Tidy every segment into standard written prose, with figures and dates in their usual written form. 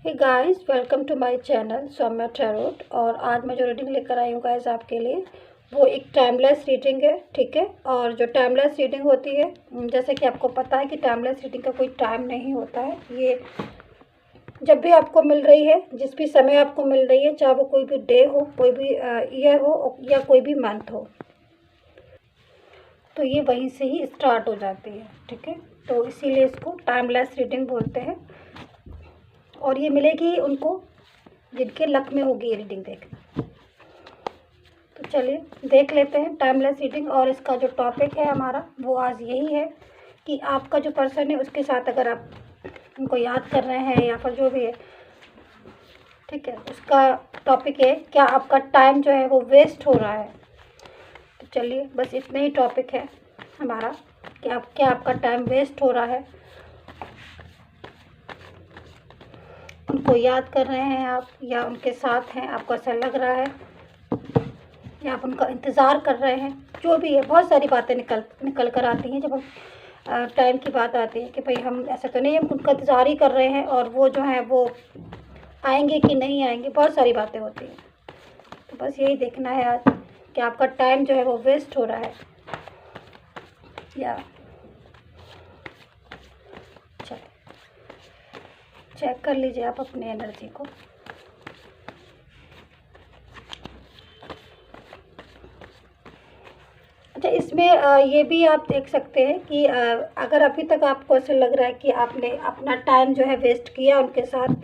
Hey guys, welcome to my channel Saumya tarot. और आज मैं जो रीडिंग लेकर आई हूँ गाइस आपके लिए, वो एक टाइमलेस रीडिंग है। ठीक है। और जो टाइमलेस रीडिंग होती है, जैसे कि आपको पता है कि टाइमलेस रीडिंग का कोई टाइम नहीं होता है। ये जब भी आपको मिल रही है, जिस भी समय आपको मिल रही है, चाहे वो कोई भी डे हो, कोई भी ईयर हो या कोई भी मंथ हो, तो ये वहीं से ही स्टार्ट हो जाती है। ठीक है। तो इसीलिए इसको टाइमलेस रीडिंग बोलते हैं। और ये मिलेगी उनको जिनके लक में होगी ये रीडिंग देखना। तो चलिए देख लेते हैं टाइमलेस रीडिंग। और इसका जो टॉपिक है हमारा, वो आज यही है कि आपका जो पर्सन है उसके साथ अगर आप उनको याद कर रहे हैं या फिर जो भी है, ठीक है, उसका टॉपिक है क्या आपका टाइम जो है वो वेस्ट हो रहा है। तो चलिए बस इतना ही टॉपिक है हमारा कि आप क्या आपका टाइम वेस्ट हो रहा है, उनको याद कर रहे हैं आप या उनके साथ हैं, आपको ऐसा लग रहा है या आप उनका इंतज़ार कर रहे हैं। जो भी है, बहुत सारी बातें निकल कर आती हैं जब हम टाइम की बात आती है कि भाई हम ऐसा तो नहीं, हम उनका इंतज़ार ही कर रहे हैं और वो जो है वो आएंगे कि नहीं आएंगे, बहुत सारी बातें होती हैं। तो बस यही देखना है आज कि आपका टाइम जो है वो वेस्ट हो रहा है या चेक कर लीजिए आप अपनी एनर्जी को। अच्छा, इसमें ये भी आप देख सकते हैं कि अगर अभी तक आपको ऐसा लग रहा है कि आपने अपना टाइम जो है वेस्ट किया उनके साथ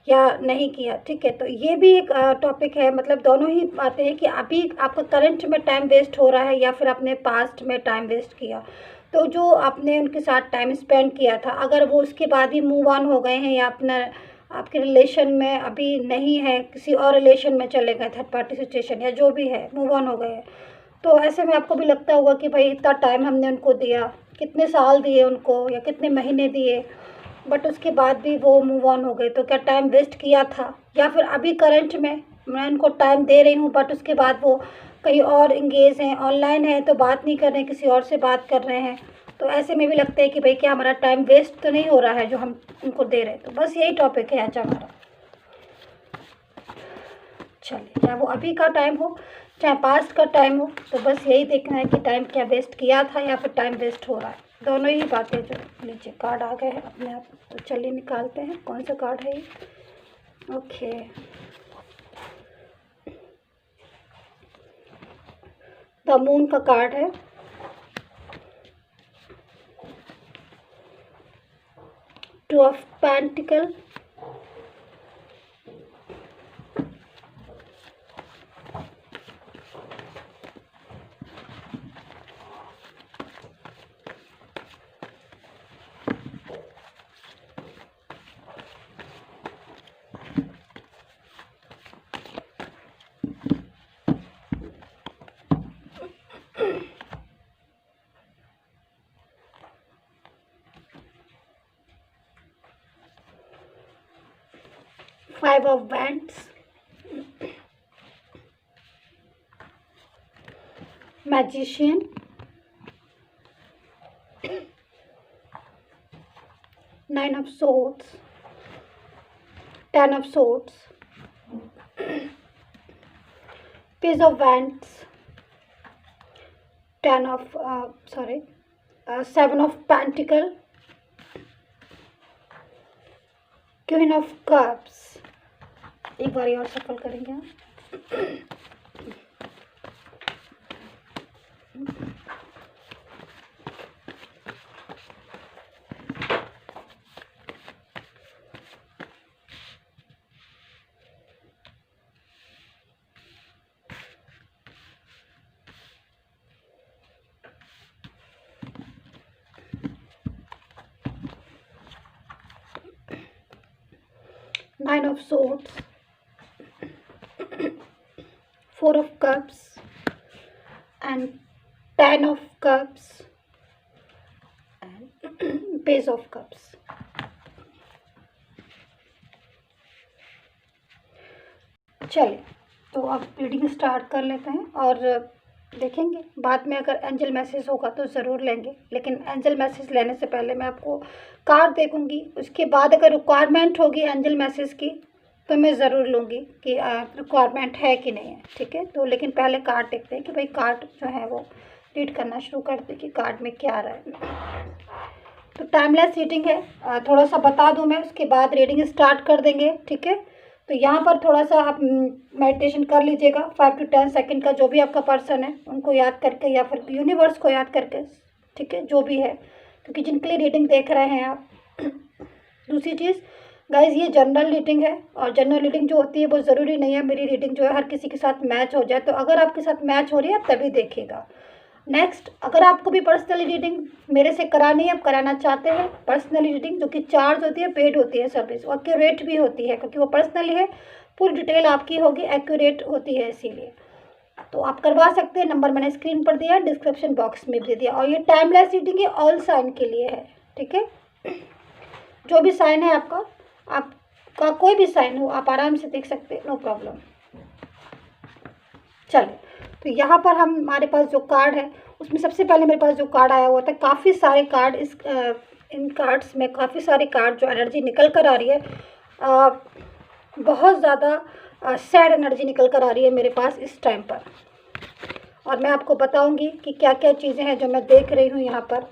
या नहीं किया, ठीक है, तो ये भी एक टॉपिक है। मतलब दोनों ही बातें हैं कि अभी आपका करंट में टाइम वेस्ट हो रहा है या फिर आपने पास्ट में टाइम वेस्ट किया। तो जो आपने उनके साथ टाइम स्पेंड किया था, अगर वो उसके बाद ही मूव ऑन हो गए हैं या अपना आपके रिलेशन में अभी नहीं है, किसी और रिलेशन में चले गए, थर्ड पार्टी सिचुएशन या जो भी है, मूव ऑन हो गए हैं, तो ऐसे में आपको भी लगता होगा कि भाई इतना टाइम हमने उनको दिया, कितने साल दिए उनको या कितने महीने दिए, बट उसके बाद भी वो मूव ऑन हो गए, तो क्या टाइम वेस्ट किया था। या फिर अभी करंट में मैं उनको टाइम दे रही हूँ बट उसके बाद वो कहीं और इंगेज हैं, ऑनलाइन है, तो बात नहीं कर रहे हैं, किसी और से बात कर रहे हैं। तो ऐसे में भी लगता है कि भाई क्या हमारा टाइम वेस्ट तो नहीं हो रहा है जो हम उनको दे रहे हैं। तो बस यही टॉपिक है आज हमारा। चलिए, चाहे वो अभी का टाइम हो चाहे पास्ट का टाइम हो, तो बस यही देखना है कि टाइम क्या वेस्ट किया था या फिर टाइम वेस्ट हो रहा है। दोनों ही बातें जो नीचे कार्ड आ गए हैं अपने आप। तो चलिए निकालते हैं कौन सा कार्ड है ये। ओके, द मून का कार्ड है, two of pentacle, five of wands, magician, nine of swords, ten of swords, page of wands, ten of seven of pentacle, queen of cups. एक बार और सफल करेंगे हम। 9 of swords, 4 of cups and 10 of cups and page of cups. चलिए, तो अब reading start कर लेते हैं। और देखेंगे। बाद में अगर एंजल मैसेज होगा तो ज़रूर लेंगे, लेकिन एंजल मैसेज लेने से पहले मैं आपको कार्ड देखूंगी। उसके बाद अगर रिक्वायरमेंट होगी एंजल मैसेज की तो मैं ज़रूर लूँगी कि रिक्वायरमेंट है कि नहीं है, ठीक है। तो लेकिन पहले कार्ड देखते हैं कि भाई कार्ड जो है वो रीड करना शुरू करते हैं कि कार्ड में क्या आ रहा है। तो टाइमलेस रीडिंग है, थोड़ा सा बता दूं मैं, उसके बाद रीडिंग स्टार्ट कर देंगे, ठीक है। तो यहाँ पर थोड़ा सा आप मेडिटेशन कर लीजिएगा 5 to 10 सेकंड का, जो भी आपका पर्सन है उनको याद करके या फिर यूनिवर्स को याद करके, ठीक है, जो भी है, क्योंकि जिनके लिए रीडिंग देख रहे हैं आप। दूसरी चीज़ गाइज, ये जनरल रीडिंग है, और जनरल रीडिंग जो होती है वो ज़रूरी नहीं है मेरी रीडिंग जो है हर किसी के साथ मैच हो जाए। तो अगर आपके साथ मैच हो रही है आप तभी देखिएगा। नेक्स्ट, अगर आपको भी पर्सनली रीडिंग मेरे से करानी है, आप कराना चाहते हैं पर्सनली रीडिंग, जो कि चार्ज होती है, पेड होती है सर्विस, और एक्यूरेट भी होती है क्योंकि वो पर्सनली है, पूरी डिटेल आपकी होगी, एक्यूरेट होती है, इसीलिए तो आप करवा सकते हैं। नंबर मैंने स्क्रीन पर दिया, डिस्क्रिप्शन बॉक्स में भी दिया। और ये टाइमलेस रीडिंग है, ऑल साइन के लिए है, ठीक है। जो भी साइन है आपका कोई भी साइन हो आप आराम से देख सकते हैं, नो प्रॉब्लम। चलिए, तो यहाँ पर हमारे पास जो कार्ड है उसमें सबसे पहले मेरे पास जो कार्ड आया हुआ था, काफ़ी सारे कार्ड इन कार्ड्स में काफ़ी सारे कार्ड जो एनर्जी निकल कर आ रही है, बहुत ज़्यादा सैड एनर्जी निकल कर आ रही है मेरे पास इस टाइम पर। और मैं आपको बताऊंगी कि क्या क्या चीज़ें हैं जो मैं देख रही हूँ यहाँ पर।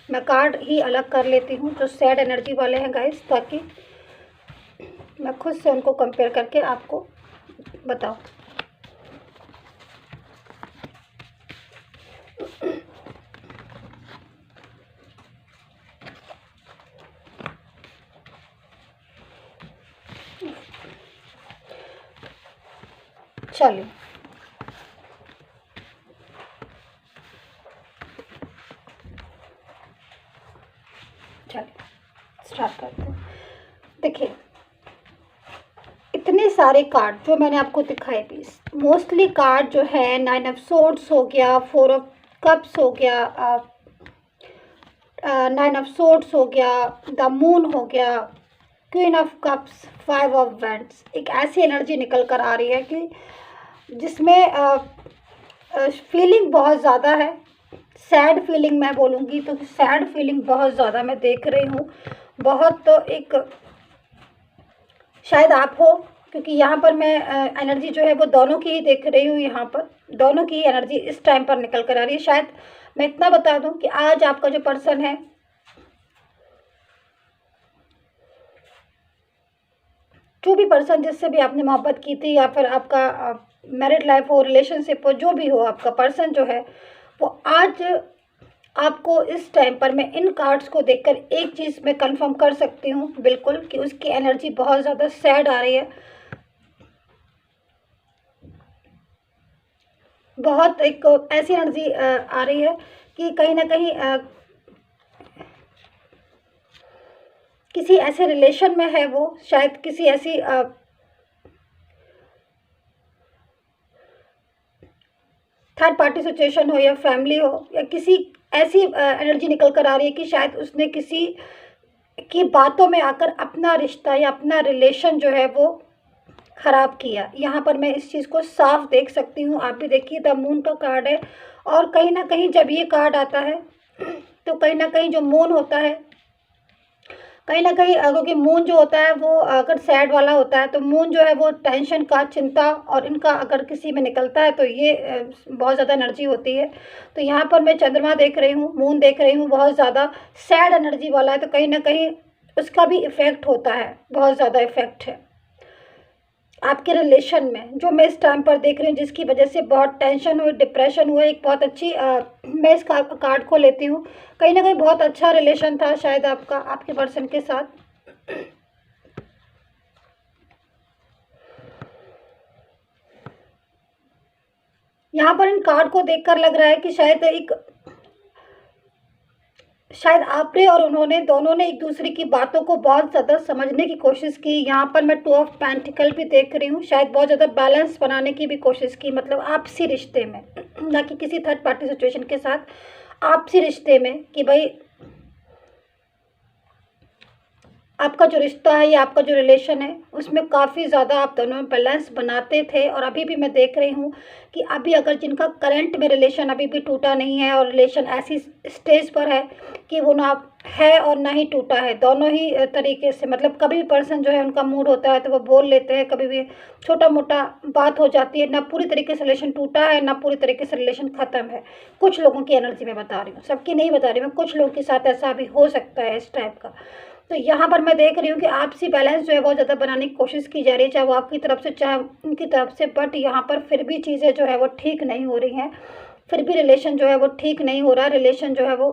मैं कार्ड ही अलग कर लेती हूँ जो सैड एनर्जी वाले हैं गाइस, ताकि मैं खुद से उनको कंपेयर करके आपको बताऊँ। चलिए, स्टार्ट करते हैं। देखिए, इतने सारे कार्ड जो मैंने आपको दिखाए थे, मोस्टली कार्ड जो है 9 ऑफ सोर्ड्स हो गया, 4 ऑफ कप्स हो गया, 9 ऑफ सोर्ड्स हो गया, द मून हो गया, queen of cups, 5 of wands. एक ऐसी एनर्जी निकल कर आ रही है कि जिसमें फीलिंग बहुत ज़्यादा है, सैड फीलिंग मैं बोलूँगी तो सैड फीलिंग बहुत ज़्यादा मैं देख रही हूँ। बहुत तो एक शायद आप हो, क्योंकि यहाँ पर मैं एनर्जी जो है वो दोनों की ही देख रही हूँ। यहाँ पर दोनों की एनर्जी इस टाइम पर निकल कर आ रही है। शायद मैं इतना बता दूँ कि आज आपका जो पर्सन है, जो भी पर्सन जिससे भी आपने मोहब्बत की थी या फिर आपका मैरिड लाइफ हो, रिलेशनशिप हो, जो भी हो, आपका पर्सन जो है वो आज आपको इस टाइम पर, मैं इन कार्ड्स को देखकर एक चीज़ मैं कंफर्म कर सकती हूँ बिल्कुल कि उसकी एनर्जी बहुत ज़्यादा सैड आ रही है। बहुत एक ऐसी एनर्जी आ रही है कि कहीं ना कहीं किसी ऐसे रिलेशन में है वो, शायद किसी ऐसी थर्ड पार्टी सिचुएशन हो या फैमिली हो, या किसी ऐसी एनर्जी निकल कर आ रही है कि शायद उसने किसी की बातों में आकर अपना रिश्ता या अपना रिलेशन जो है वो ख़राब किया। यहाँ पर मैं इस चीज़ को साफ देख सकती हूँ। आप भी देखिए, द मून का कार्ड है, और कहीं ना कहीं जब ये कार्ड आता है तो कहीं ना कहीं जो मून होता है, कहीं ना कहीं क्योंकि मून जो होता है वो अगर सैड वाला होता है तो मून जो है वो टेंशन का, चिंता, और इनका अगर किसी में निकलता है तो ये बहुत ज़्यादा एनर्जी होती है। तो यहाँ पर मैं चंद्रमा देख रही हूँ, मून देख रही हूँ, बहुत ज़्यादा सैड एनर्जी वाला है। तो कहीं ना कहीं उसका भी इफ़ेक्ट होता है, बहुत ज़्यादा इफ़ेक्ट है आपके रिलेशन में, जो मैं इस टाइम पर देख रही हूँ, जिसकी वजह से बहुत टेंशन हुई, डिप्रेशन हुआ। एक बहुत अच्छी मैं इस कार्ड को लेती हूँ, कहीं ना कहीं बहुत अच्छा रिलेशन था शायद आपका आपके पर्सन के साथ। यहाँ पर इन कार्ड को देखकर लग रहा है कि शायद आपने और उन्होंने, दोनों ने एक दूसरे की बातों को बहुत ज़्यादा समझने की कोशिश की। यहाँ पर मैं 2 ऑफ पेंटिकल भी देख रही हूँ, शायद बहुत ज़्यादा बैलेंस बनाने की भी कोशिश की, मतलब आपसी रिश्ते में। ना कि किसी थर्ड पार्टी सिचुएशन के साथ आपसी रिश्ते में, कि भाई आपका जो रिश्ता है या आपका जो रिलेशन है उसमें काफ़ी ज़्यादा आप दोनों में बैलेंस बनाते थे। और अभी भी मैं देख रही हूँ कि अभी अगर जिनका करंट में रिलेशन अभी भी टूटा नहीं है और रिलेशन ऐसी स्टेज पर है कि वो ना है और ना ही टूटा है, दोनों ही तरीके से, मतलब कभी भी पर्सन जो है उनका मूड होता है तो वो बोल लेते हैं, कभी भी छोटा मोटा बात हो जाती है, ना पूरी तरीके से रिलेशन टूटा है ना पूरी तरीके से रिलेशन ख़त्म है। कुछ लोगों की एनर्जी में बता रही हूँ, सबकी नहीं बता रही मैं, कुछ लोगों के साथ ऐसा भी हो सकता है इस टाइप का। तो यहाँ पर मैं देख रही हूँ कि आपसी बैलेंस जो है बहुत ज़्यादा बनाने की कोशिश की जा रही है, चाहे वो आपकी तरफ से चाहे उनकी तरफ से, बट यहाँ पर फिर भी चीज़ें जो है वो ठीक नहीं हो रही हैं, फिर भी रिलेशन जो है वो ठीक नहीं हो रहा, रिलेशन जो है वो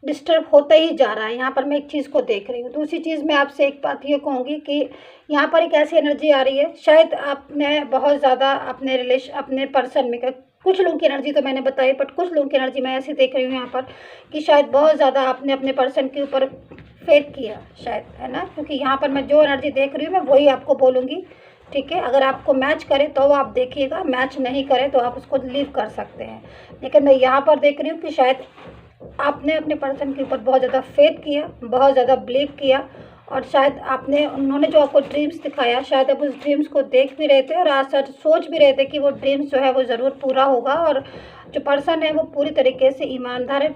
डिस्टर्ब होता ही जा रहा है। यहाँ पर मैं एक चीज़ को देख रही हूँ। दूसरी चीज़ मैं आपसे एक बात ये कहूँगी कि यहाँ पर एक ऐसी एनर्जी आ रही है, शायद आपने बहुत ज़्यादा अपने पर्सन में, कुछ लोगों की एनर्जी तो मैंने बताई, बट कुछ लोगों की एनर्जी मैं ऐसी देख रही हूँ यहाँ पर कि शायद बहुत ज़्यादा आपने अपने पर्सन के ऊपर फेथ किया शायद, है ना, क्योंकि यहाँ पर मैं जो एनर्जी देख रही हूँ मैं वही आपको बोलूँगी, ठीक है। अगर आपको मैच करे तो आप देखिएगा, मैच नहीं करे तो आप उसको लीव कर सकते हैं। लेकिन मैं यहाँ पर देख रही हूँ कि शायद आपने अपने पर्सन के ऊपर बहुत ज़्यादा फेथ किया, बहुत ज़्यादा बिलीव किया, और शायद उन्होंने जो आपको ड्रीम्स दिखाया, शायद आप उस ड्रीम्स को देख भी रहे थे और आज सच सोच भी रहे थे कि वो ड्रीम्स जो है वो ज़रूर पूरा होगा, और जो पर्सन है वो पूरी तरीके से ईमानदार है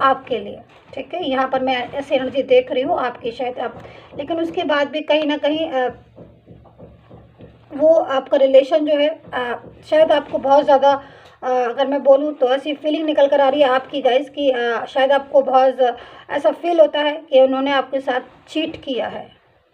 आपके लिए, ठीक है। यहाँ पर मैं ऐसी एनर्जी देख रही हूँ आपकी, शायद आप, लेकिन उसके बाद भी कहीं ना कहीं वो आपका रिलेशन जो है शायद आपको बहुत ज़्यादा, अगर मैं बोलूँ तो ऐसी फीलिंग निकल कर आ रही है आपकी गाइस कि शायद आपको बहुत ऐसा फील होता है कि उन्होंने आपके साथ चीट किया है,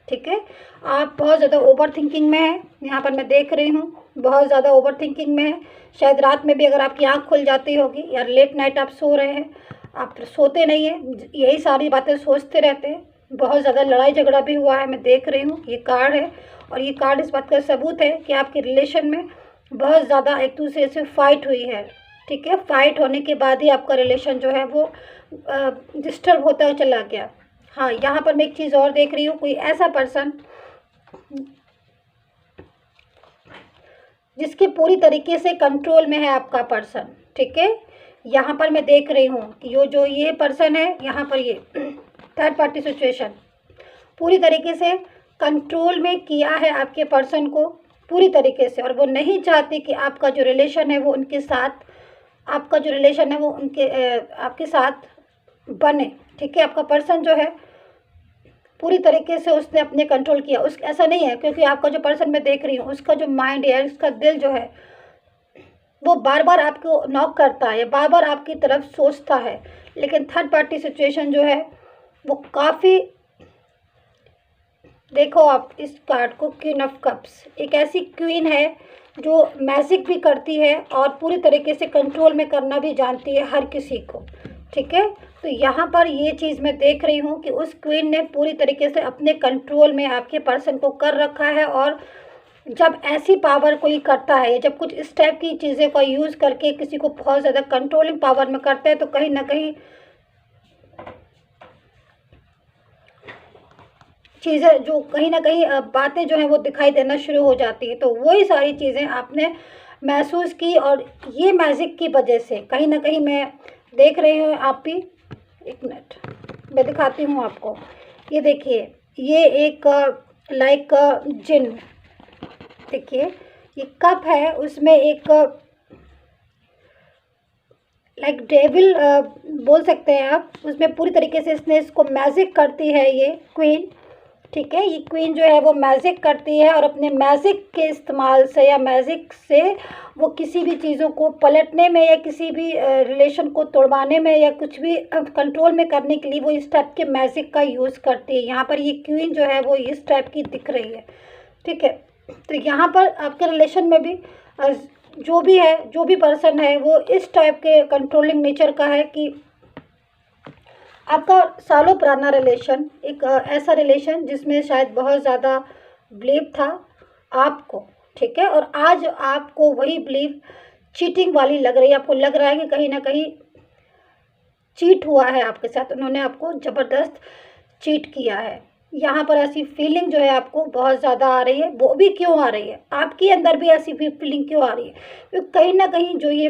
ठीक है। आप बहुत ज़्यादा ओवर थिंकिंग में हैं, यहाँ पर मैं देख रही हूँ बहुत ज़्यादा ओवर थिंकिंग में है। शायद रात में भी अगर आपकी आँख खुल जाती होगी या लेट नाइट आप सो रहे हैं, आप सोते नहीं हैं, यही सारी बातें सोचते रहते हैं। बहुत ज़्यादा लड़ाई झगड़ा भी हुआ है, मैं देख रही हूँ, ये कार्ड है, और ये कार्ड इस बात का सबूत है कि आपके रिलेशन में बहुत ज़्यादा एक दूसरे से फाइट हुई है, ठीक है। फाइट होने के बाद ही आपका रिलेशन जो है वो डिस्टर्ब होता चला गया। हाँ, यहाँ पर मैं एक चीज़ और देख रही हूँ, कोई ऐसा पर्सन जिसके पूरी तरीके से कंट्रोल में है आपका पर्सन, ठीक है। यहाँ पर मैं देख रही हूँ कि ये पर्सन है, यहाँ पर ये थर्ड पार्टी सिचुएशन पूरी तरीके से कंट्रोल में किया है आपके पर्सन को पूरी तरीके से, और वो नहीं चाहती कि आपका जो रिलेशन है वो उनके साथ, आपका जो रिलेशन है वो आपके साथ बने, ठीक है। आपका पर्सन जो है पूरी तरीके से उसने अपने कंट्रोल किया, ऐसा नहीं है, क्योंकि आपका जो पर्सन मैं देख रही हूँ उसका जो माइंड है, उसका दिल जो है वो बार बार आपको नॉक करता है, बार बार आपकी तरफ सोचता है। लेकिन थर्ड पार्टी सिचुएशन जो है वो काफ़ी, देखो आप इस कार्ड को, क्वीन ऑफ कप्स, एक ऐसी क्वीन है जो मैजिक भी करती है और पूरी तरीके से कंट्रोल में करना भी जानती है हर किसी को, ठीक है। तो यहाँ पर ये चीज़ मैं देख रही हूँ कि उस क्वीन ने पूरी तरीके से अपने कंट्रोल में आपके पर्सन को कर रखा है, और जब ऐसी पावर कोई करता है, जब कुछ इस टाइप की चीज़ें का यूज़ करके किसी को बहुत ज़्यादा कंट्रोलिंग पावर में करता है, तो कहीं ना कहीं चीज़ें जो कहीं ना कहीं बातें जो हैं वो दिखाई देना शुरू हो जाती है। तो वही सारी चीज़ें आपने महसूस की, और ये मैजिक की वजह से कहीं ना कहीं मैं देख रही हूँ आप भी, एक मिनट मैं दिखाती हूँ आपको। ये देखिए, ये एक लाइक जिन, देखिए ये कप है, उसमें एक लाइक डेविल बोल सकते हैं आप, उसमें पूरी तरीके से इसको मैजिक करती है ये क्वीन, ठीक है। ये क्वीन जो है वो मैजिक करती है, और अपने मैजिक के इस्तेमाल से या मैजिक से वो किसी भी चीज़ों को पलटने में या किसी भी रिलेशन को तोड़वाने में या कुछ भी कंट्रोल में करने के लिए वो इस टाइप के मैजिक का यूज़ करती है। यहाँ पर ये क्वीन जो है वो इस टाइप की दिख रही है, ठीक है। तो यहाँ पर आपके रिलेशन में भी जो भी है, जो भी पर्सन है वो इस टाइप के कंट्रोलिंग नेचर का है कि आपका सालों पुराना रिलेशन, एक ऐसा रिलेशन जिसमें शायद बहुत ज़्यादा बिलीव था आपको, ठीक है, और आज आपको वही बिलीव चीटिंग वाली लग रही है। आपको लग रहा है कि कहीं ना कहीं चीट हुआ है आपके साथ, उन्होंने आपको ज़बरदस्त चीट किया है। यहाँ पर ऐसी फीलिंग जो है आपको बहुत ज़्यादा आ रही है। वो भी क्यों आ रही है, आपके अंदर भी ऐसी फीलिंग क्यों आ रही है? क्योंकि कहीं ना कहीं जो ये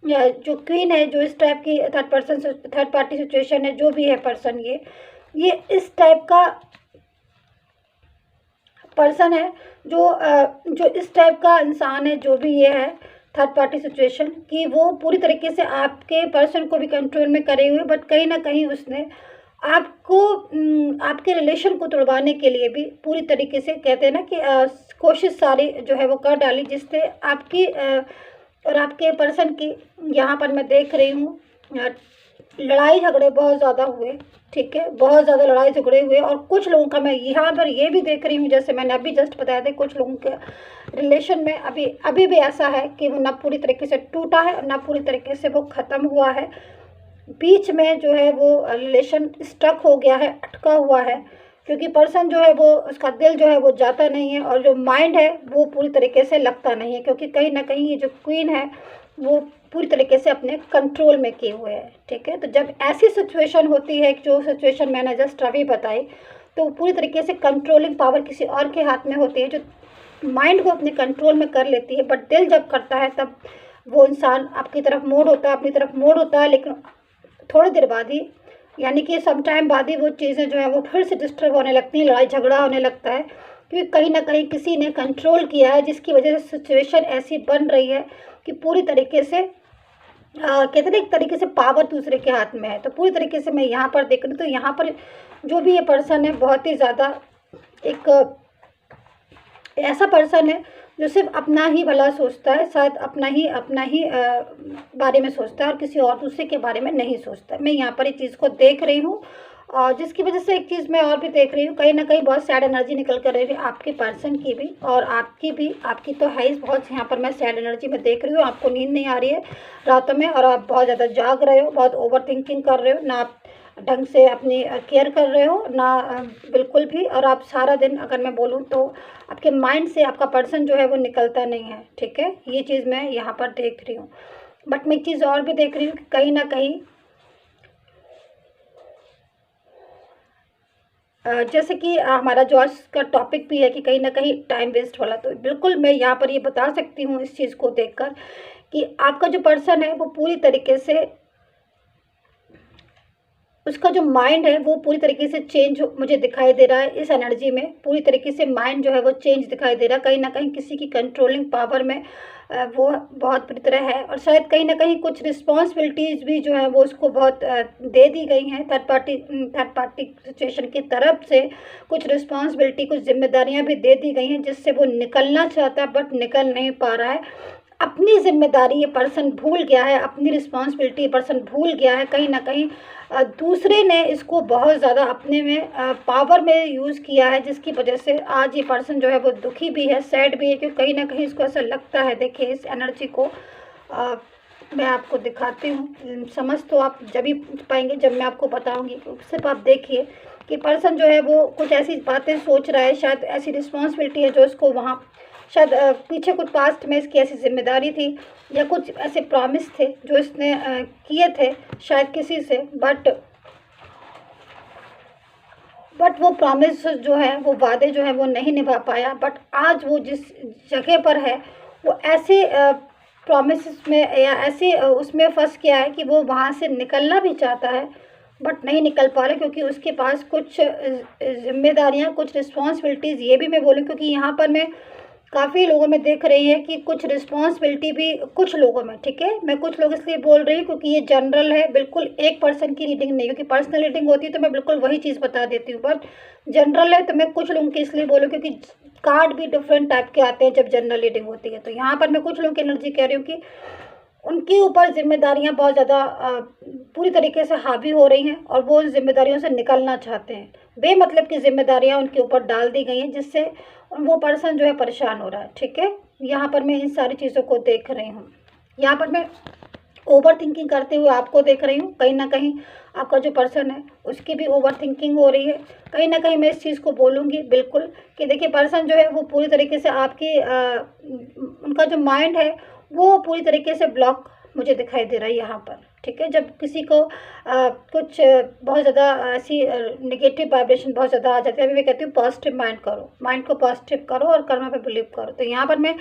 जो क्वीन है, जो इस टाइप की थर्ड पार्टी सिचुएशन है, जो भी है पर्सन, ये इस टाइप का पर्सन है, जो इस टाइप का इंसान है, जो भी ये है थर्ड पार्टी सिचुएशन, कि वो पूरी तरीके से आपके पर्सन को भी कंट्रोल में करे हुए, बट कहीं ना कहीं उसने आपको आपके रिलेशन को तोड़वाने के लिए भी पूरी तरीके से, कहते हैं ना कि कोशिश सारी जो है वो कर डाली, जिससे आपकी और आपके पर्सन की, यहाँ पर मैं देख रही हूँ, लड़ाई झगड़े बहुत ज़्यादा हुए। ठीक है, बहुत ज़्यादा लड़ाई झगड़े हुए। और कुछ लोगों का मैं यहाँ पर ये भी देख रही हूँ, जैसे मैंने अभी जस्ट बताया था, कुछ लोगों के रिलेशन में अभी भी ऐसा है कि वो ना पूरी तरीके से टूटा है, ना पूरी तरीके से वो ख़त्म हुआ है। बीच में जो है वो रिलेशन स्टक हो गया है, अटका हुआ है, क्योंकि पर्सन जो है वो, उसका दिल जो है वो जाता नहीं है, और जो माइंड है वो पूरी तरीके से लगता नहीं है, क्योंकि कहीं ना कहीं ये जो क्वीन है वो पूरी तरीके से अपने कंट्रोल में किए हुए है। ठीक है, तो जब ऐसी सिचुएशन होती है, जो सिचुएशन मैंने जस्ट अभी बताई, तो पूरी तरीके से कंट्रोलिंग पावर किसी और के हाथ में होती है, जो माइंड को अपने कंट्रोल में कर लेती है। बट दिल जब करता है, तब वो इंसान आपकी तरफ मोड़ होता है, अपनी तरफ मोड़ होता है, लेकिन थोड़ी देर बाद ही, यानी कि सम टाइम बाद ही वो चीज़ें जो है वो फिर से डिस्टर्ब होने लगती हैं, लड़ाई झगड़ा होने लगता है, क्योंकि कहीं ना कहीं किसी ने कंट्रोल किया है, जिसकी वजह से सिचुएशन ऐसी बन रही है कि पूरी तरीके से कहते हैं एक तरीके से पावर दूसरे के हाथ में है। तो पूरी तरीके से मैं यहाँ पर देख रही हूँ, तो यहाँ पर जो भी ये पर्सन है, बहुत ही ज़्यादा एक ऐसा पर्सन है जो सिर्फ अपना ही भला सोचता है, शायद अपना ही बारे में सोचता है, और किसी और दूसरे के बारे में नहीं सोचता। मैं यहाँ पर इस चीज़ को देख रही हूँ, और जिसकी वजह से एक चीज़ मैं और भी देख रही हूँ, कहीं ना कहीं बहुत सैड एनर्जी निकल कर रही है आपके पर्सन की भी, और आपकी भी। आपकी तो है ही बहुत, यहाँ पर मैं सैड एनर्जी में देख रही हूँ। आपको नींद नहीं आ रही है रातों में, और आप बहुत ज़्यादा जाग रहे हो, बहुत ओवर थिंकिंग कर रहे हो, ना आप ढंग से अपनी केयर कर रहे हो, ना बिल्कुल भी। और आप सारा दिन, अगर मैं बोलूँ तो, आपके माइंड से आपका पर्सन जो है वो निकलता नहीं है। ठीक है, ये चीज़ मैं यहाँ पर देख रही हूँ। बट मैं एक चीज़ और भी देख रही हूँ कि कहीं ना कहीं जैसे कि हमारा जो आज का टॉपिक भी है कि कहीं ना कहीं टाइम वेस्ट वाला, तो बिल्कुल मैं यहाँ पर ये बता सकती हूँ इस चीज़ को देखकर कि आपका जो पर्सन है वो पूरी तरीके से, उसका जो माइंड है वो पूरी तरीके से चेंज मुझे दिखाई दे रहा है। इस एनर्जी में पूरी तरीके से माइंड जो है वो चेंज दिखाई दे रहा है। कहीं ना कहीं किसी की कंट्रोलिंग पावर में वो बहुत बुरी तरह है, और शायद कहीं ना कहीं कुछ रिस्पॉन्सिबिलिटीज़ भी जो है वो उसको बहुत दे दी गई हैं थर्ड पार्टी सिचुएशन की तरफ से। कुछ रिस्पॉन्सिबिलिटी, कुछ जिम्मेदारियां भी दे दी गई हैं, जिससे वो निकलना चाहता है बट निकल नहीं पा रहा है। अपनी जिम्मेदारी ये पर्सन भूल गया है, अपनी रिस्पॉन्सिबिलिटी ये पर्सन भूल गया है। कहीं ना कहीं दूसरे ने इसको बहुत ज़्यादा अपने में पावर में यूज़ किया है, जिसकी वजह से आज ये पर्सन जो है वो दुखी भी है, सैड भी है, क्योंकि कहीं ना कहीं इसको ऐसा लगता है। देखिए इस एनर्जी को मैं आपको दिखाती हूँ, समझ तो आप जब ही पाएंगे जब मैं आपको बताऊँगी। सिर्फ आप देखिए कि पर्सन जो है वो कुछ ऐसी बातें सोच रहा है, शायद ऐसी रिस्पॉन्सिबिलिटी है जो उसको वहाँ, शायद पीछे कुछ पास्ट में इसकी ऐसी जिम्मेदारी थी, या कुछ ऐसे प्रॉमिस थे जो इसने किए थे शायद किसी से, बट वो प्रॉमिस जो है, वो वादे जो है वो नहीं निभा पाया। बट आज वो जिस जगह पर है, वो ऐसे प्रॉमिस में या ऐसे उसमें फंस गया है कि वो वहाँ से निकलना भी चाहता है बट नहीं निकल पा रहा, क्योंकि उसके पास कुछ जिम्मेदारियाँ, कुछ रिस्पॉन्सिबिलिटीज़, ये भी मैं बोलूँ क्योंकि यहाँ पर मैं काफ़ी लोगों में देख रही है कि कुछ रिस्पॉन्सिबिलिटी भी कुछ लोगों में। ठीक है, मैं कुछ लोग इसलिए बोल रही हूँ क्योंकि ये जनरल है, बिल्कुल एक पर्सन की रीडिंग नहीं, क्योंकि पर्सनल रीडिंग होती है तो मैं बिल्कुल वही चीज़ बता देती हूँ, बट जनरल है तो मैं कुछ लोगों की इसलिए बोलूँ क्योंकि कार्ड भी डिफरेंट टाइप के आते हैं जब जनरल रीडिंग होती है। तो यहाँ पर मैं कुछ लोगों की एनर्जी कह रही हूँ कि उनके ऊपर जिम्मेदारियां बहुत ज़्यादा पूरी तरीके से हावी हो रही हैं, और वो उन जिम्मेदारियों से निकलना चाहते हैं। बेमतलब की जिम्मेदारियां उनके ऊपर डाल दी गई हैं, जिससे वो पर्सन जो है परेशान हो रहा है। ठीक है, यहाँ पर मैं इन सारी चीज़ों को देख रही हूँ। यहाँ पर मैं ओवर थिंकिंग करते हुए आपको देख रही हूँ। कहीं ना कहीं आपका जो पर्सन है उसकी भी ओवर थिंकिंग हो रही है। कहीं ना कहीं मैं इस चीज़ को बोलूँगी बिल्कुल कि देखिए पर्सन जो है वो पूरी तरीके से आपकी उनका जो माइंड है वो पूरी तरीके से ब्लॉक मुझे दिखाई दे रहा है यहाँ पर, ठीक है। जब किसी को कुछ बहुत ज़्यादा ऐसी नेगेटिव वाइब्रेशन बहुत ज़्यादा आ जाती है, अभी मैं कहती हूँ पॉजिटिव माइंड करो, माइंड को पॉजिटिव करो और कर्म पे बिलीव करो। तो यहाँ पर मैं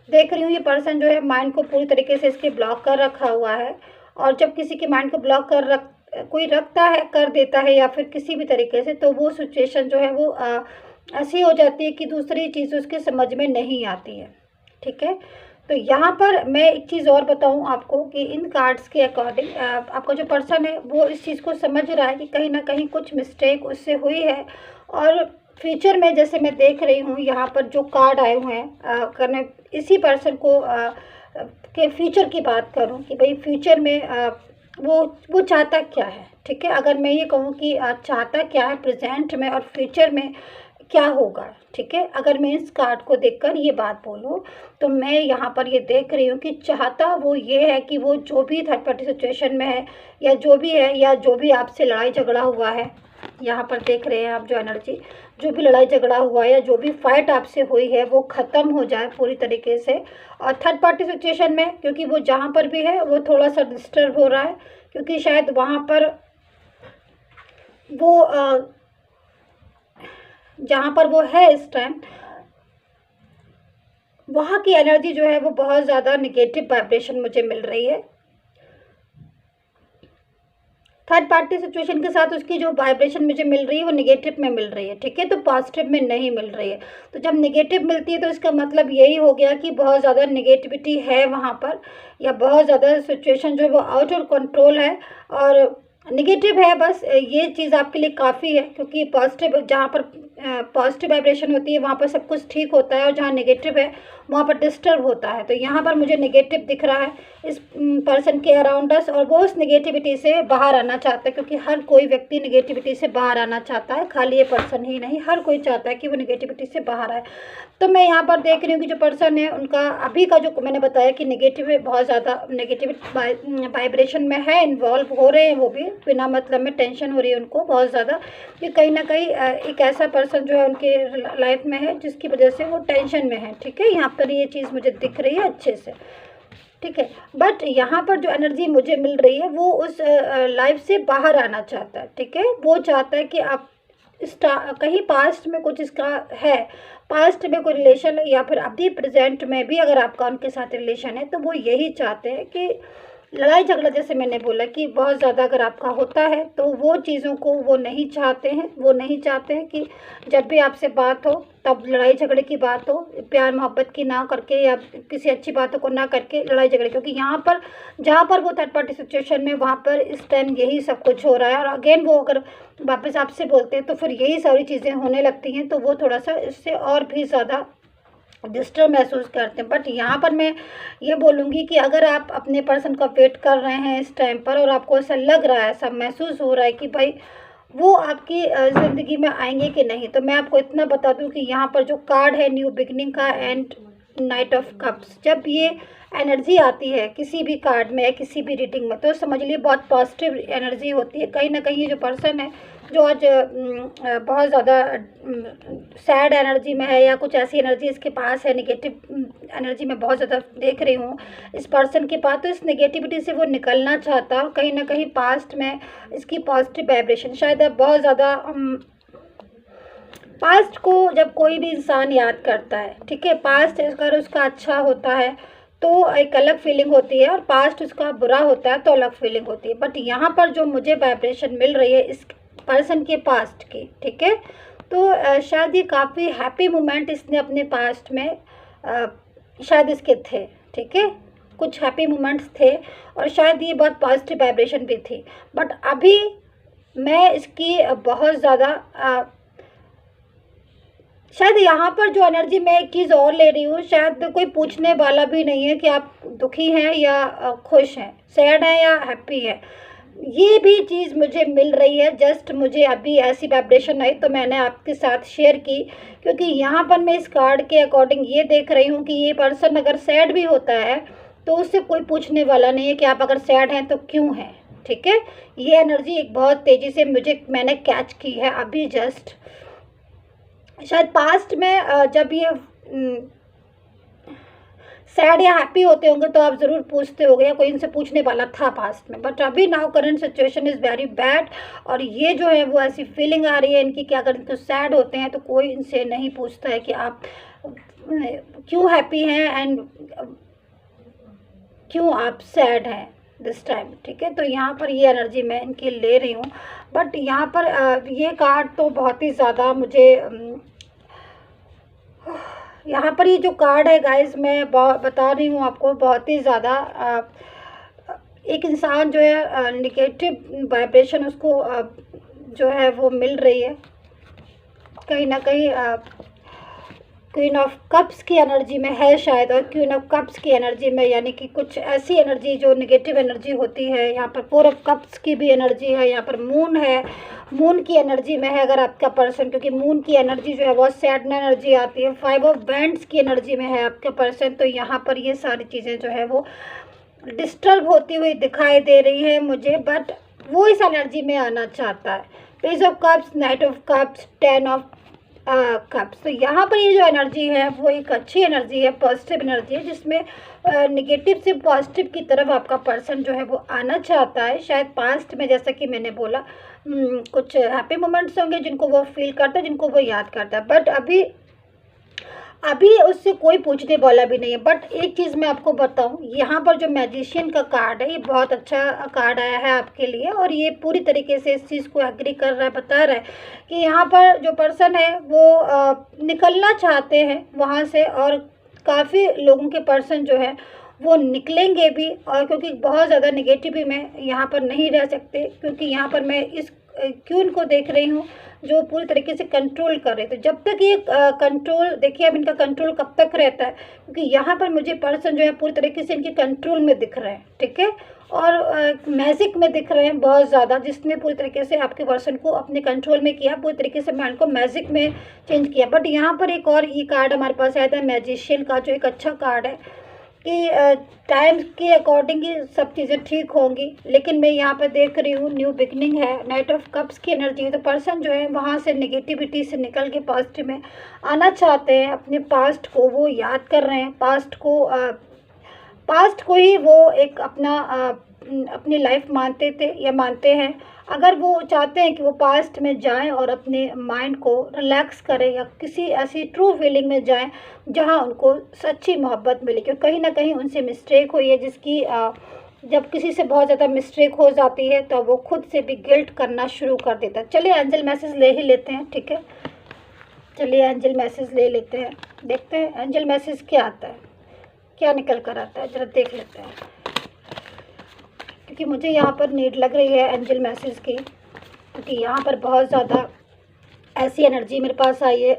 देख रही हूँ ये पर्सन जो है माइंड को पूरी तरीके से इसके ब्लॉक कर रखा हुआ है। और जब किसी के माइंड को ब्लॉक कोई रखता है, कर देता है या फिर किसी भी तरीके से, तो वो सिचुएशन जो है वो ऐसी हो जाती है कि दूसरी चीज़ उसके समझ में नहीं आती है, ठीक है। तो यहाँ पर मैं एक चीज़ और बताऊँ आपको कि इन कार्ड्स के अकॉर्डिंग आपका जो पर्सन है वो इस चीज़ को समझ रहा है कि कहीं ना कहीं कुछ मिस्टेक उससे हुई है। और फ्यूचर में जैसे मैं देख रही हूँ यहाँ पर जो कार्ड आए हुए हैं, अगर मैं इसी पर्सन को के फ्यूचर की बात करूँ कि भाई फ्यूचर में वो चाहता क्या है, ठीक है। अगर मैं ये कहूँ कि चाहता क्या है प्रेजेंट में और फ्यूचर में क्या होगा, ठीक है। अगर मैं इस कार्ड को देखकर ये बात बोलूँ तो मैं यहाँ पर ये देख रही हूँ कि चाहता वो ये है कि वो जो भी थर्ड पार्टी सिचुएशन में है या जो भी है, या जो भी आपसे लड़ाई झगड़ा हुआ है, यहाँ पर देख रहे हैं आप जो एनर्जी, जो भी लड़ाई झगड़ा हुआ है या जो भी फाइट आपसे हुई है वो ख़त्म हो जाए पूरी तरीके से। और थर्ड पार्टी सिचुएशन में क्योंकि वो जहाँ पर भी है वो थोड़ा सा डिस्टर्ब हो रहा है, क्योंकि शायद वहाँ पर वो जहाँ पर वो है इस टाइम, वहाँ की एनर्जी जो है वो बहुत ज़्यादा निगेटिव वाइब्रेशन मुझे मिल रही है। थर्ड पार्टी सिचुएशन के साथ उसकी जो वाइब्रेशन मुझे मिल रही है वो निगेटिव में मिल रही है, ठीक है। तो पॉजिटिव में नहीं मिल रही है। तो जब निगेटिव मिलती है तो इसका मतलब यही हो गया कि बहुत ज़्यादा निगेटिविटी है वहाँ पर, या बहुत ज़्यादा सिचुएशन जो है वो आउट ऑफ कंट्रोल है और निगेटिव है। बस ये चीज़ आपके लिए काफ़ी है, क्योंकि पॉजिटिव, जहाँ पर पॉजिटिव वाइब्रेशन होती है वहाँ पर सब कुछ ठीक होता है और जहाँ नेगेटिव है वहाँ पर डिस्टर्ब होता है। तो यहाँ पर मुझे नेगेटिव दिख रहा है इस पर्सन के अराउंड अस, और वो उस नेगेटिविटी से बाहर आना चाहता है, क्योंकि हर कोई व्यक्ति नेगेटिविटी से बाहर आना चाहता है, खाली ये पर्सन ही नहीं, हर कोई चाहता है कि वो नेगेटिविटी से बाहर आए। तो मैं यहाँ पर देख रही हूँ कि जो पर्सन है उनका अभी का जो मैंने बताया कि नेगेटिव बहुत ज़्यादा नेगेटिव वाइब्रेशन में है, इन्वॉल्व हो रहे हैं वो भी, बिना मतलब में टेंशन हो रही है उनको बहुत ज़्यादा, कि कहीं ना कहीं एक ऐसा पर्सन जो है उनके लाइफ में है जिसकी वजह से वो टेंशन में है, ठीक है। यहाँ पर ये चीज़ मुझे दिख रही है अच्छे से, ठीक है। बट यहाँ पर जो एनर्जी मुझे मिल रही है वो उस लाइफ से बाहर आना चाहता है, ठीक है। वो चाहता है कि आप कहीं पास्ट में कुछ इसका है, पास्ट में कोई रिलेशन है या फिर अभी प्रेजेंट में भी अगर आपका उनके साथ रिलेशन है, तो वो यही चाहते हैं कि लड़ाई झगड़ा, जैसे मैंने बोला कि बहुत ज़्यादा अगर आपका होता है तो वो चीज़ों को वो नहीं चाहते हैं। वो नहीं चाहते हैं कि जब भी आपसे बात हो तब लड़ाई झगड़े की बात हो, प्यार मोहब्बत की ना करके या किसी अच्छी बातों को ना करके लड़ाई झगड़े, क्योंकि यहाँ पर जहाँ पर वो थर्ड पार्टी सिचुएशन में वहाँ पर इस टाइम यही सब कुछ हो रहा है। और अगेन वो अगर वापस आपसे बोलते हैं तो फिर यही सारी चीज़ें होने लगती हैं, तो वो थोड़ा सा इससे और भी ज़्यादा डिस्टर्ब महसूस करते हैं। बट यहाँ पर मैं ये बोलूँगी कि अगर आप अपने पर्सन का वेट कर रहे हैं इस टाइम पर और आपको ऐसा लग रहा है, ऐसा महसूस हो रहा है कि भाई वो आपकी ज़िंदगी में आएंगे कि नहीं, तो मैं आपको इतना बता दूं कि यहाँ पर जो कार्ड है न्यू बिगनिंग का एंड नाइट ऑफ कप्स, जब ये एनर्जी आती है किसी भी कार्ड में या किसी भी रीडिंग में, तो समझ लिए बहुत पॉजिटिव एनर्जी होती है। कहीं ना कहीं ये जो पर्सन है जो आज बहुत ज़्यादा सैड एनर्जी में है या कुछ ऐसी एनर्जी इसके पास है, नेगेटिव एनर्जी में बहुत ज़्यादा देख रही हूँ इस पर्सन के पास, तो इस नेगेटिविटी से वो निकलना चाहता है। कहीं ना कहीं पास्ट में इसकी पॉजिटिव वाइब्रेशन, शायद अब बहुत ज़्यादा पास्ट को जब कोई भी इंसान याद करता है, ठीक है, पास्ट अगर उसका अच्छा होता है तो एक अलग फीलिंग होती है और पास्ट उसका बुरा होता है तो अलग फीलिंग होती है। बट यहाँ पर जो मुझे वाइब्रेशन मिल रही है इस पर्सन के पास्ट की, ठीक है, तो शायद ये काफ़ी हैप्पी मोमेंट इसने अपने पास्ट में शायद इसके थे, ठीक है, कुछ हैप्पी मोमेंट्स थे और शायद ये बहुत पॉजिटिव वाइब्रेशन भी थी। बट अभी मैं इसकी बहुत ज़्यादा शायद यहाँ पर जो एनर्जी मैं एक चीज़ और ले रही हूँ, शायद कोई पूछने वाला भी नहीं है कि आप दुखी हैं या खुश हैं, सैड हैं या हैप्पी हैं, ये भी चीज़ मुझे मिल रही है। जस्ट मुझे अभी ऐसी वाइब्रेशन आई तो मैंने आपके साथ शेयर की, क्योंकि यहाँ पर मैं इस कार्ड के अकॉर्डिंग ये देख रही हूँ कि ये पर्सन अगर सैड भी होता है तो उससे कोई पूछने वाला नहीं है कि आप अगर सैड हैं तो क्यों हैं, ठीक है। ये एनर्जी एक बहुत तेज़ी से मैंने कैच की है अभी जस्ट। शायद पास्ट में जब ये सैड या हैप्पी होते होंगे तो आप ज़रूर पूछते होंगे या कोई इनसे पूछने वाला था पास्ट में, बट अभी now current situation is very bad. और ये जो है वो ऐसी फीलिंग आ रही है इनकी कि अगर तो सैड होते हैं तो कोई इनसे नहीं पूछता है कि आप क्यों हैप्पी हैं एंड क्यों आप सैड हैं दिस टाइम, ठीक है। तो यहाँ पर ये एनर्जी मैं इनकी ले रही हूँ, बट यहाँ पर ये कार्ड तो बहुत ही ज़्यादा मुझे यहाँ पर ये जो कार्ड है गाइस, मैं बता रही हूँ आपको, बहुत ही ज़्यादा एक इंसान जो है निगेटिव वाइब्रेशन उसको जो है वो मिल रही है कहीं ना कहीं। क्वीन ऑफ कप्स की एनर्जी में है शायद, और क्वीन ऑफ कप्स की एनर्जी में यानी कि कुछ ऐसी एनर्जी जो नेगेटिव एनर्जी होती है। यहाँ पर फोर ऑफ कप्स की भी एनर्जी है, यहाँ पर मून है, मून की एनर्जी में है अगर आपका पर्सन, क्योंकि मून की एनर्जी जो है बहुत सैड एनर्जी आती है। फाइव ऑफ बैंड्स की एनर्जी में है आपका पर्सन, तो यहाँ पर ये सारी चीज़ें जो है वो डिस्टर्ब होती हुई दिखाई दे रही है मुझे, बट वो इस एनर्जी में आना चाहता है। Page of cups, night of cups, 10 of cups. तो यहाँ पर ये जो एनर्जी है वो एक अच्छी एनर्जी है, पॉजिटिव एनर्जी है, जिसमें नेगेटिव से पॉजिटिव की तरफ आपका पर्सन जो है वो आना चाहता है। शायद पास्ट में जैसा कि मैंने बोला कुछ हैप्पी मोमेंट्स होंगे जिनको वो फील करता है, जिनको वो याद करता है, बट अभी उससे कोई पूछने वाला भी नहीं है। बट एक चीज़ मैं आपको बताऊं, यहाँ पर जो मैजिशियन का कार्ड है ये बहुत अच्छा कार्ड आया है आपके लिए, और ये पूरी तरीके से इस चीज़ को एग्री कर रहा है, बता रहा है कि यहाँ पर जो पर्सन है वो निकलना चाहते हैं वहाँ से, और काफ़ी लोगों के पर्सन जो है वो निकलेंगे भी, और क्योंकि बहुत ज़्यादा नेगेटिव में यहाँ पर नहीं रह सकते, क्योंकि यहाँ पर मैं इस क्यून को देख रही हूँ जो पूरी तरीके से कंट्रोल कर रहे थे। जब तक ये कंट्रोल, देखिए अब इनका कंट्रोल कब तक रहता है, क्योंकि यहाँ पर मुझे पर्सन जो है पूरी तरीके से इनके कंट्रोल में दिख रहे हैं, ठीक है, और मैजिक में दिख रहे हैं बहुत ज़्यादा, जिसने पूरी तरीके से आपके पर्सन को अपने कंट्रोल में किया, पूरी तरीके से माइंड को मैजिक में चेंज किया। बट यहाँ पर एक और ये कार्ड हमारे पास आया था मैजिशियन का, जो एक अच्छा कार्ड है कि टाइम के अकॉर्डिंग ही सब चीज़ें ठीक होंगी, लेकिन मैं यहाँ पर देख रही हूँ न्यू बिगनिंग है, नाइट ऑफ कप्स की एनर्जी है। तो पर्सन जो है वहाँ से नेगेटिविटी से निकल के पॉजिटिव में आना चाहते हैं, अपने पास्ट को वो याद कर रहे हैं, पास्ट को ही वो एक अपनी लाइफ मानते थे या मानते हैं। अगर वो चाहते हैं कि वो पास्ट में जाएं और अपने माइंड को रिलैक्स करें, या किसी ऐसी ट्रू फीलिंग में जाएं जहां उनको सच्ची मोहब्बत मिले, क्योंकि कहीं ना कहीं उनसे मिस्टेक हुई है, जिसकी जब किसी से बहुत ज़्यादा मिस्टेक हो जाती है तो वो खुद से भी गिल्ट करना शुरू कर देता है। चलिए एंजल मैसेज ले ही लेते हैं, ठीक है, चलिए एंजल मैसेज ले लेते हैं, देखते हैं एंजल मैसेज क्या आता है, क्या निकल कर आता है, ज़रा देख लेते हैं, क्योंकि मुझे यहाँ पर नीड लग रही है एंजल मैसेज की, क्योंकि यहाँ पर बहुत ज़्यादा ऐसी एनर्जी मेरे पास आई है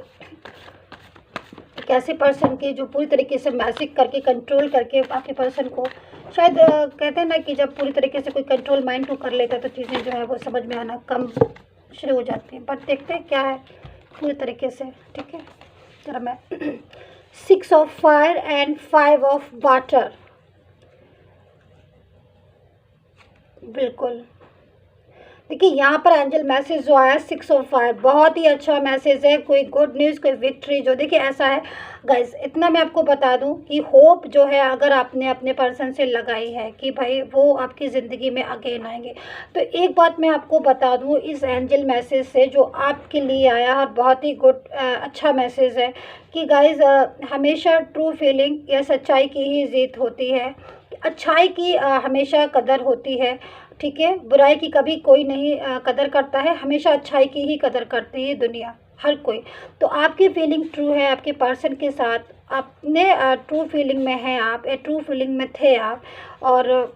एक ऐसे पर्सन की जो पूरी तरीके से मैजिक करके कंट्रोल करके आपके पर्सन को, शायद कहते हैं ना कि जब पूरी तरीके से कोई कंट्रोल माइंड को कर लेता है तो चीज़ें जो है वो समझ में आना कम शुरू हो जाती हैं। बट देखते हैं क्या है पूरी तरीके से, ठीक है। जरा मैं 6 of fire and 5 of water, बिल्कुल देखिए यहाँ पर एंजल मैसेज जो आया 6 ऑफ फायर, बहुत ही अच्छा मैसेज है, कोई गुड न्यूज़, कोई विक्ट्री। जो देखिए ऐसा है गाइस, इतना मैं आपको बता दूं कि होप जो है अगर आपने अपने पर्सन से लगाई है कि भाई वो आपकी ज़िंदगी में अगेन आएंगे, तो एक बात मैं आपको बता दूं इस एंजल मैसेज से जो आपके लिए आया, और बहुत ही गुड अच्छा मैसेज है कि गाइस हमेशा ट्रू फीलिंग या सच्चाई की ही जीत होती है, अच्छाई की हमेशा कदर होती है, ठीक है। बुराई की कभी कोई नहीं कदर करता है, हमेशा अच्छाई की ही कदर करती है दुनिया, हर कोई। तो आपकी फीलिंग ट्रू है आपके पर्सन के साथ, अपने ट्रू फीलिंग में हैं आप, ट्रू फीलिंग में थे आप, और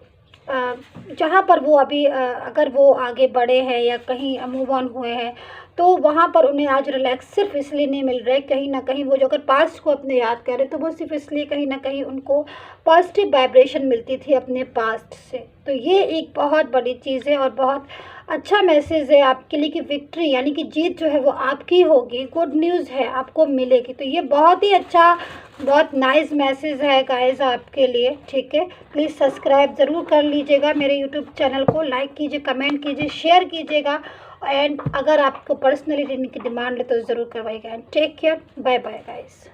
जहाँ पर वो अभी अगर वो आगे बढ़े हैं या कहीं मूव ऑन हुए हैं तो वहाँ पर उन्हें आज रिलैक्स सिर्फ इसलिए नहीं मिल रहा है, कहीं ना कहीं वो जो अगर पास्ट को अपने याद करें तो वो सिर्फ इसलिए कहीं ना कहीं उनको पॉजिटिव वाइब्रेशन मिलती थी अपने पास्ट से। तो ये एक बहुत बड़ी चीज़ है और बहुत अच्छा मैसेज है आपके लिए कि विक्ट्री यानी कि जीत जो है वो आपकी होगी, गुड न्यूज़ है आपको मिलेगी। तो ये बहुत ही अच्छा, बहुत नाइस मैसेज है गाइस आपके लिए, ठीक है। प्लीज़ सब्सक्राइब ज़रूर कर लीजिएगा मेरे यूट्यूब चैनल को, लाइक कीजिए, कमेंट कीजिए, शेयर कीजिएगा, एंड अगर आपको पर्सनली रीडिंग की डिमांड है तो ज़रूर करवाइएगा। And take care, bye bye guys.